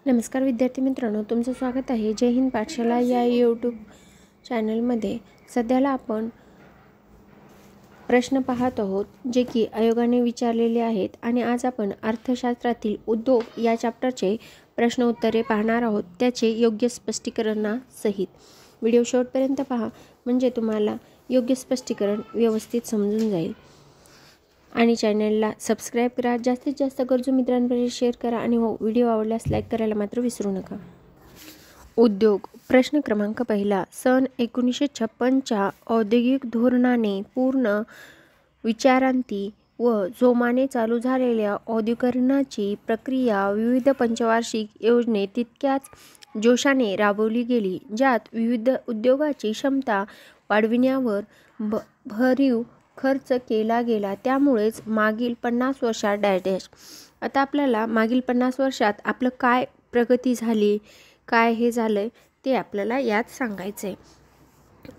नमस्कार विद्यार्थी मित्रांनो, तुमचं स्वागत आहे जय हिंद पाठशाला या यूट्यूब चॅनलमध्ये। सध्याला आपण प्रश्न पाहत आहोत जे की आयोगाने विचारलेले आहेत आणि आज आपण अर्थशास्त्रातील उद्योग या चॅप्टरचे प्रश्न उत्तरे पाहणार आहोत, त्याचे योग्य स्पष्टीकरणासहित। व्हिडिओ शेवटपर्यंत पहा म्हणजे तुम्हाला योग्य स्पष्टीकरण व्यवस्थित समजून जाईल। आणि चॅनलला सबस्क्राईब करा, जास्तीत जास्त गरजू मित्रांपर्यंत शेअर करा आणि व्हिडिओ आवडल्यास लाईक करायला मात्र विसरू नका। उद्योग प्रश्न क्रमांक पहिला, सन 1956च्या औद्योगिक धोरणाने पूर्ण विचारांती व जोमाने चालू झालेल्या औद्योगिकरणाची प्रक्रिया विविध पंचवार्षिक योजने तितक्याच जोशाने राबवली गेली, ज्यात विविध उद्योगाची क्षमता वाढविण्यावर भरीव खर्च केला गेला। त्यामुळेच मागील 50 वर्षात डॅश आता आपल्याला मागील 50 वर्षात आपलं काय प्रगती झाली, काय हे झालंय ते आपल्याला यात सांगायचंय।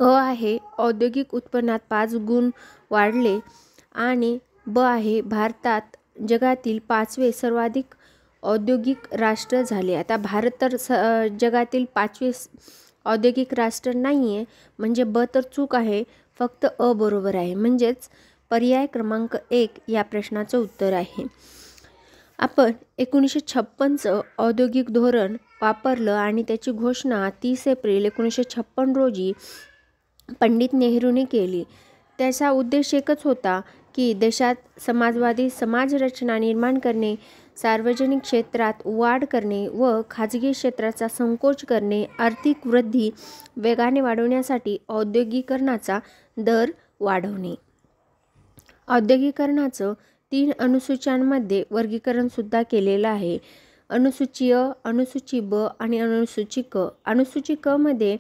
आहे औद्योगिक उत्पन्नात 5 गुण वाढले आणि ब आहे भारतात जगातील 5वे सर्वाधिक औद्योगिक राष्ट्र झाले। आता भारत तर जगातील 5वे औद्योगिक राष्ट्र नाही आहे, म्हणजे ब तर चूक आहे, फक्त अ बरोबर आहे, म्हणजेच पर्याय क्रमांक 1 या प्रश्नाचं उत्तर आहे। आपण 1956चं औद्योगिक धोरण वापरलं आणि त्याची घोषणा 30 एप्रिल 1956 रोजी पंडित नेहरूने केली। त्याचा उद्देश एकच होता की देशात समाजवादी समाजरचना निर्माण करणे, सार्वजनिक क्षेत्रात वाढ करणे व खाजगी क्षेत्राचा संकोच करणे, आर्थिक वृद्धी वेगाने वाढवण्यासाठी औद्योगिकरणाचा दर वाढवणे। औद्योगिकरणाचं 3 अनुसूच्यांमध्ये वर्गीकरण सुद्धा केलेलं आहे, अनुसूची अ, अनुसूची ब आणि अनुसूची क। अनुसूची क मध्ये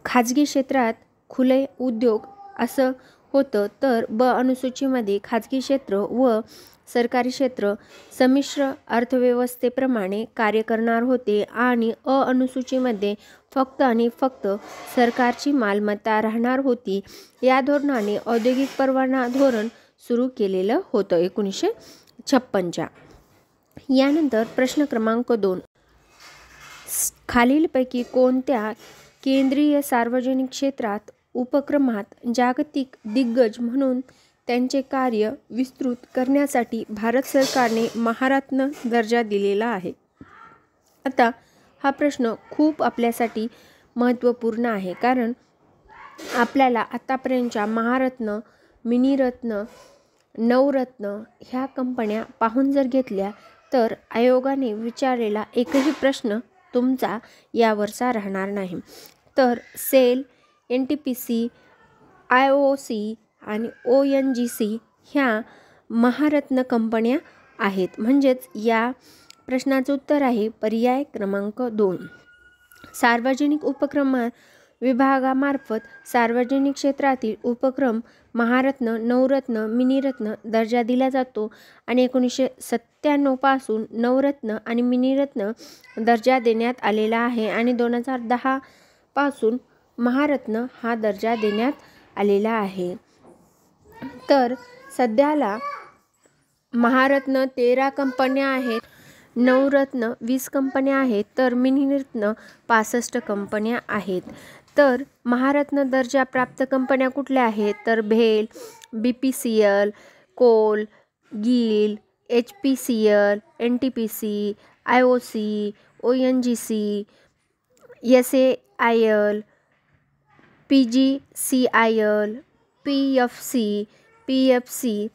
खाजगी क्षेत्रात खुले उद्योग असं होतं, तर ब अनुसूचीमध्ये खाजगी क्षेत्र व सरकारी क्षेत्र संमिश्र अर्थव्यवस्थेप्रमाणे कार्य करणार होते आणि अ अनुसूचीमध्ये फक्त आणि फक्त सरकारची मालमत्ता राहणार होती। या धोरणाने औद्योगिक परवाना धोरण सुरू केलेलं होतं 1956च्या। यानंतर प्रश्न क्रमांक 2, खालीलपैकी कोणत्या केंद्रीय सार्वजनिक क्षेत्रात उपक्रमात जागतिक दिग्गज म्हणून त्यांचे कार्य विस्तृत करण्यासाठी भारत सरकारने महारत्न दर्जा दिलेला आहे? आता हा प्रश्न खूप आपल्यासाठी महत्त्वपूर्ण आहे, कारण आपल्याला आतापर्यंतच्या महारत्न, मिनीरत्न, नवरत्न ह्या कंपन्या पाहून जर घेतल्या तर आयोगाने विचारलेला एकही प्रश्न तुमचा यावरचा राहणार नाही। तर सेल, NTPC, IOC आणि ONGC ह्या महारत्न कंपन्या आहेत, म्हणजेच या प्रश्नाचं उत्तर आहे पर्याय क्रमांक 2। सार्वजनिक उपक्रम विभागामार्फत सार्वजनिक क्षेत्रातील उपक्रम महारत्न, नवरत्न, मिनीरत्न दर्जा दिला जातो आणि 1997 पासून नवरत्न आणि मिनीरत्न दर्जा देण्यात आलेला आहे आणि 2010 पासून महारत्न हा दर्जा देण्यात आलेला आहे। तर सध्याला महारत्न 13 कंपन्या आहेत, नवरत्न 20 कंपन्या आहेत, तर मिनीरत्न 65 कंपन्या आहेत। तर महारत्न दर्जा प्राप्त कंपन्या कुठल्या आहेत? तर भेल, BPCL, Coal, gill, HPCL, NTPC, IOC, ONGC, SAIL, PGCIL, PFC।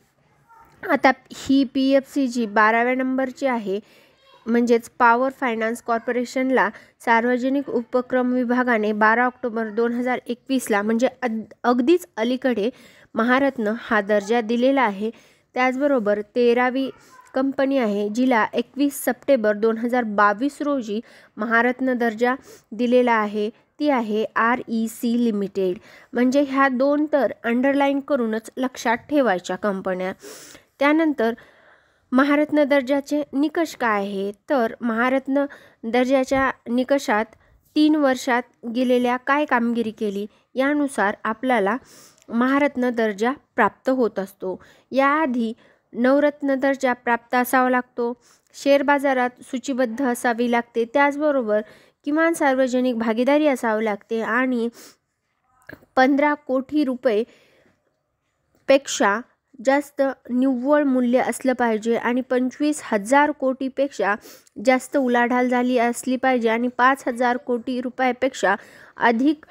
आता ही PFC जी 12व्या नंबरची आहे, म्हणजेच पॉवर फायनान्स कॉर्पोरेशनला सार्वजनिक उपक्रम विभागाने 12 ऑक्टोबर 2021ला म्हणजे अगदीच अलीकडे महारत्न हा दर्जा दिलेला आहे। त्याचबरोबर 13वी कंपनी आहे जिला 21 सप्टेंबर 2022 रोजी महारत्न दर्जा दिलेला आहे, ती आहे REC लिमिटेड। म्हणजे ह्या 2 तर अंडरलाईन करूनच लक्षात ठेवायच्या कंपन्या। त्यानंतर महारत्न दर्जाचे निकष काय आहे? तर महारत्न दर्जाच्या निकषात 3 वर्षात गेलेल्या काय कामगिरी केली यानुसार आपल्याला महारत्न दर्जा प्राप्त होत असतो। याआधी नवरत्न दर्जा प्राप्त असावा लागतो, शेअर बाजारात सूचीबद्ध असावी लागते, त्याचबरोबर किमान सार्वजनिक भागीदारी असावी लागते आणि 15 कोटी रुपये पेक्षा जास्त निव्वळ मूल्य असलं पाहिजे आणि 25,000 कोटीपेक्षा जास्त उलाढाल झाली असली पाहिजे आणि 5,000 कोटी रुपयापेक्षा अधिक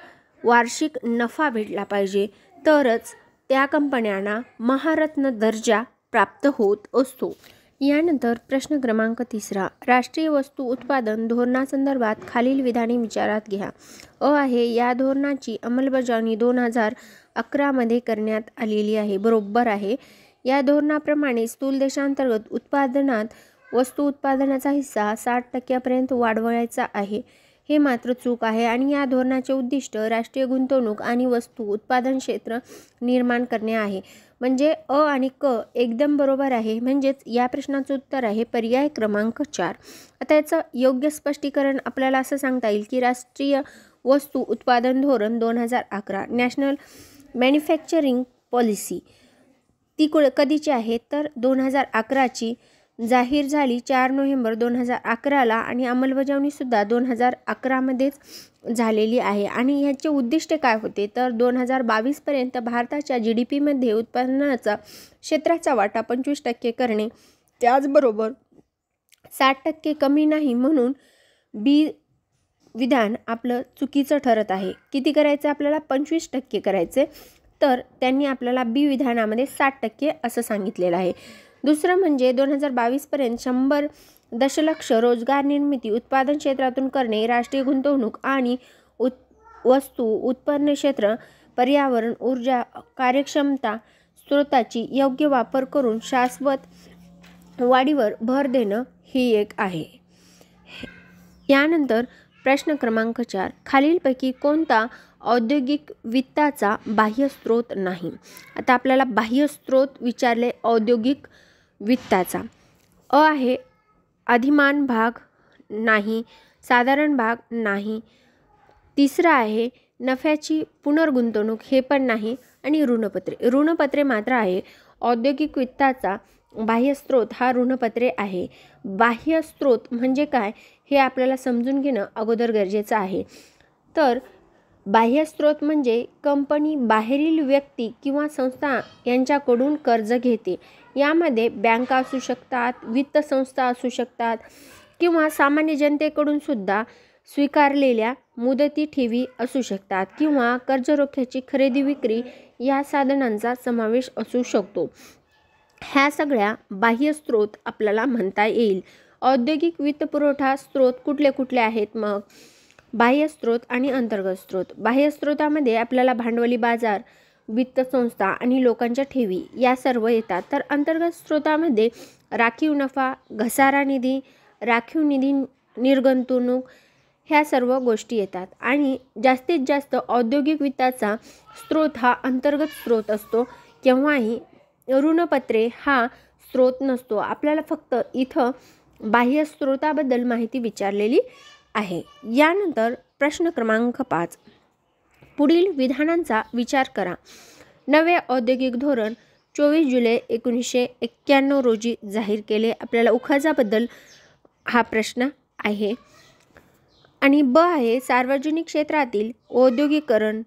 वार्षिक नफा भेटला पाहिजे, तरच त्या कंपन्यांना महारत्न दर्जा प्राप्त होत असतो. यानंतर प्रश्न क्रमांक 3, राष्ट्रीय वस्तू उत्पादन धोरणासंदर्भात खालील विधाने विचारात घ्या. आहे, या धोरणाची अंमलबजावणी 2011 मध्ये करण्यात आलेली आहे. बरोबर आहे. या धोरणाप्रमाणे स्थूल देशांतर्गत उत्पादनात वस्तू उत्पादनाचा हिस्सा 60% पर्यंत वाढवायचा आहे. हे मात्र चूक आहे आणि या धोरणाचे उद्दिष्ट राष्ट्रीय गुंतवणूक आणि वस्तू उत्पादन क्षेत्र निर्माण करणे आहे. म्हणजे आणि एकदम बरोबर आहे. म्हणजेच या प्रश्नाचं उत्तर आहे पर्याय क्रमांक 4. आता याचं योग्य स्पष्टीकरण आपल्याला असं सांगता येईल की राष्ट्रीय वस्तू उत्पादन धोरण 2011 नॅशनल मॅन्युफॅक्चरिंग पॉलिसी ती कधीची आहे तर 2011ची जाहीर झाली 4 नोव्हेंबर 2011ला आणि अंमलबजावणीसुद्धा 2011मध्येच झालेली आहे. आणि ह्याचे उद्दिष्ट काय होते तर 2022पर्यंत भारताच्या GDPमध्ये उत्पादनाचा क्षेत्राचा वाटा 25% करणे, त्याचबरोबर 60% कमी नाही, म्हणून बी विधान आपलं चुकीचं ठरत आहे. किती करायचं आपल्याला 25% करायचे, तर त्यांनी आपल्याला बी विधानामध्ये 60% असं सांगितलेलं आहे. दुसरं म्हणजे 2022पर्यंत 100 दशलक्ष रोजगार निर्मिती उत्पादन क्षेत्रातून करणे, राष्ट्रीय गुंतवणूक आणि वस्तू उत्पन्न क्षेत्र, पर्यावरण, ऊर्जा, कार्यक्षमता स्रोताची योग्य वापर करून शाश्वत वाढीवर भर देणं ही एक आहे. यानंतर प्रश्न क्रमांक 4, खालीलपैकी कोणता औद्योगिक वित्ताचा बाह्य स्रोत नाही. आता आपल्याला बाह्य स्रोत विचारले औद्योगिक वित्ताचा. आहे, अधिमान भाग नाही, साधारण भाग नाही. तिसरा आहे नफ्याची पुनर्गुंतवणूक, हे पण नाही. आणि ऋणपत्रे मात्र आहे. औद्योगिक वित्ताचा बाह्य स्रोत हा ऋणपत्रे आहे. बाह्य स्रोत म्हणजे काय हे आपल्याला समजून घेणं अगोदर गरजेचं आहे. तर बाह्य स्रोत म्हणजे कंपनी बाहेरील व्यक्ती किंवा संस्था यांच्याकडून कर्ज घेते. यामध्ये बँका असू शकतात, वित्त संस्था असू शकतात किंवा सामान्य जनतेकडून सुद्धा स्वीकारलेल्या मुदती ठेवी असू शकतात किंवा कर्ज रोख्याची खरेदी विक्री या साधनांचा समावेश असू शकतो. ह्या सगळ्या बाह्य स्रोत आपल्याला म्हणता येईल. औद्योगिक वित्तपुरवठा स्रोत कुठले कुठले आहेत मग? बाह्य स्रोत आणि अंतर्गत स्रोत. बाह्य स्रोतामध्ये आपल्याला भांडवली बाजार, वित्त संस्था आणि लोकांच्या ठेवी या सर्व येतात. तर अंतर्गत स्रोतामध्ये राखीव नफा, घसारा निधी, राखीव निधी निर्गुंतवणूक ह्या सर्व गोष्टी येतात. आणि जास्तीत जास्त औद्योगिक वित्ताचा स्रोत हा अंतर्गत स्रोत असतो. केव्हाही ऋणपत्रे हा स्रोत नसतो. आपल्याला फक्त इथं बाह्य स्रोताबद्दल माहिती विचारलेली आहे. यानंतर प्रश्न क्रमांक 5, पुढील विधानांचा विचार करा. नवे औद्योगिक धोरण 24 जुलै 1991 रोजी जाहीर केले. आपल्याला उखाजाबद्दल हा प्रश्न आहे. आणि आहे, सार्वजनिक क्षेत्रातील औद्योगिकरण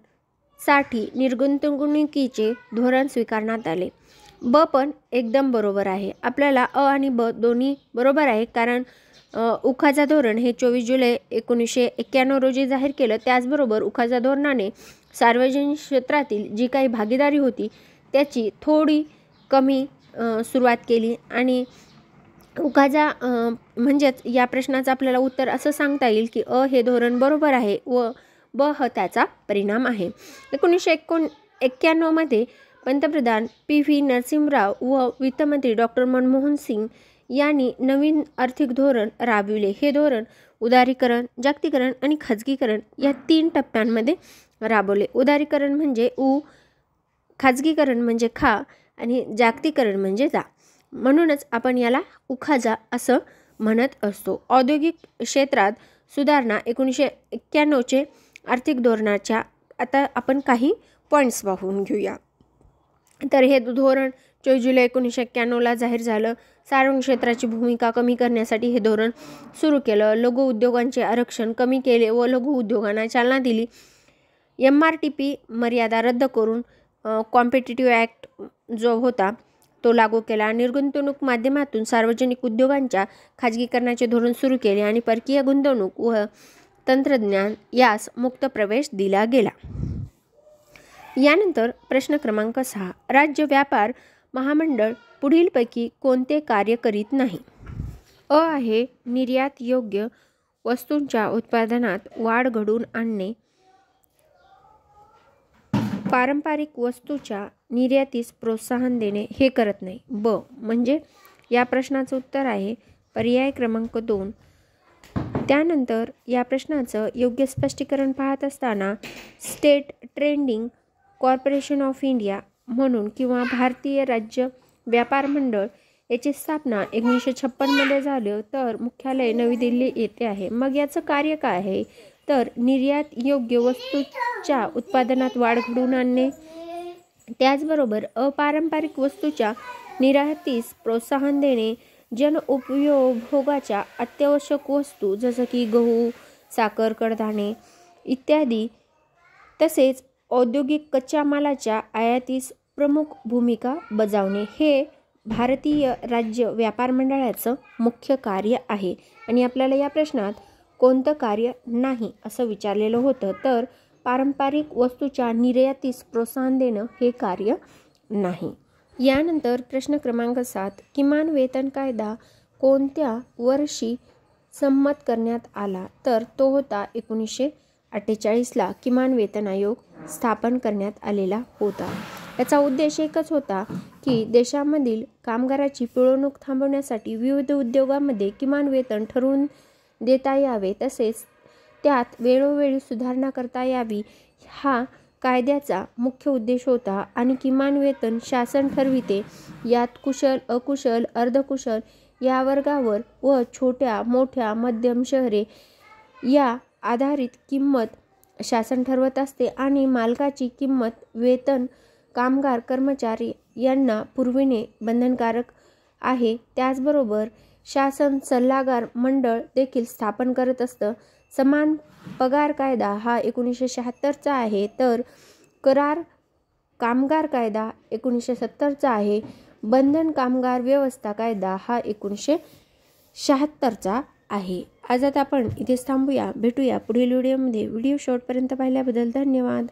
साठी निर्गुंतवणुकीचे धोरण स्वीकारण्यात आले. पण एकदम बरोबर आहे. आपल्याला आणि दोन्ही बरोबर आहे, कारण उखाजा धोरण हे 24 जुलै 1991 रोजी जाहीर केलं. त्याचबरोबर उखाजा धोरणाने सार्वजनिक क्षेत्रातील जी काही भागीदारी होती त्याची थोडी कमी सुरुवात केली. आणि उखाजा म्हणजेच या प्रश्नाचं आपल्याला उत्तर असं सांगता येईल की हे धोरण बरोबर आहे व हा त्याचा परिणाम आहे. 1991 मध्ये पंतप्रधान PV नरसिंहराव व वित्तमंत्री डॉक्टर मनमोहन सिंग यांनी नवीन आर्थिक धोरण राबविले. हे धोरण उदारीकरण, जागतिकीकरण आणि खाजगीकरण या 3 टप्प्यांमध्ये राबवले. उदारीकरण म्हणजे खाजगीकरण म्हणजे खा आणि जागतिकीकरण म्हणजे जा. म्हणूनच आपण याला उखाजा असं म्हणत असतो. औद्योगिक क्षेत्रात सुधारणा 1991चे आर्थिक धोरणाच्या आता आपण काही पॉईंट्स पाहून घेऊया. तर हे धोरण 14 जुलै 1991ला जाहीर झालं. सार्वजनिक क्षेत्राची भूमिका कमी करण्यासाठी हे धोरण सुरू केलं. लघु उद्योगांचे आरक्षण कमी केले व लघु उद्योगांना चालना दिली. MRTP मर्यादा रद्द करून कॉम्पिटिटिव्ह ॲक्ट जो होता तो लागू केला. निर्गुंतवणूक माध्यमातून सार्वजनिक उद्योगांच्या खाजगीकरणाचे धोरण सुरू केले आणि परकीय गुंतवणूक व तंत्रज्ञान यास मुक्त प्रवेश दिला गेला. यानंतर प्रश्न क्रमांक 6. राज्य व्यापार महामंडळ पुढीलपैकी कोणते कार्य करीत नाही? अ आहे निर्यात योग्य वस्तूंच्या उत्पादनात वाढ घडवून आणणे. पारंपरिक वस्तूच्या निर्यातीस प्रोत्साहन देणे हे करत नाही. ब म्हणजे या प्रश्नाचं उत्तर आहे पर्याय क्रमांक 2. त्यानंतर या प्रश्नाचं योग्य स्पष्टीकरण पाहत असताना state trading corporation of India म्हणून किंवा भारतीय राज्य व्यापार मंडळ याची स्थापना 1956 मध्ये झाली, तर मुख्यालय नवी दिल्ली येथे आहे. मग याचं कार्य काय आहे? तर निर्यात योग्य वस्तूच्या उत्पादनात वाढ घडवून आणणे, त्याचबरोबर अपारंपरिक वस्तूच्या निर्यातीस प्रोत्साहन देणे, जन उपभोगाच्या अत्यावश्यक वस्तू जसं की गहू, साखर, कडधान्ये इत्यादी, तसेच औद्योगिक कच्च्या मालाच्या आयातीस प्रमुख भूमिका बजावणे हे भारतीय राज्य व्यापार मंडळाचं मुख्य कार्य आहे. आणि आपल्याला या प्रश्नात कोणतं कार्य नाही असं विचारलेलं होतं, तर पारंपरिक वस्तूच्या निर्यातीस प्रोत्साहन देणं हे कार्य नाही. यानंतर प्रश्न क्रमांक 7. किमान वेतन कायदा कोणत्या वर्षी संमत करण्यात आला? तर तो होता 1948ला किमान वेतन आयोग स्थापन करण्यात आलेला होता. याचा उद्देश एकच होता की देशामधील कामगाराची पिळवणूक थांबवण्यासाठी विविध उद्योगांमध्ये किमान वेतन ठरवून देता यावे, तसेच त्यात वेळोवेळी सुधारणा करता यावी हा कायद्याचा मुख्य उद्देश होता. आणि किमान वेतन शासन ठरविते. यात कुशल, अकुशल, अर्धकुशल या वर्गावर व छोट्या, मोठ्या, मध्यम शहरे या आधारित किंमत शासन ठरवत असते आणि मालकाची किंमत वेतन कामगार कर्मचारी यांना पुरविणे बंधनकारक आहे. त्याचबरोबर शासन सल्लागार मंडळ देखील स्थापन करत असतं. समान पगार कायदा हा 1976चा आहे, तर करार कामगार कायदा 1970चा आहे. बंधन कामगार व्यवस्था कायदा हा 1976चा आहे. आज आता आपण इथेच थांबूया. भेटूया पुढील व्हिडिओमध्ये. व्हिडिओ शेवटपर्यंत पाहिल्याबद्दल धन्यवाद.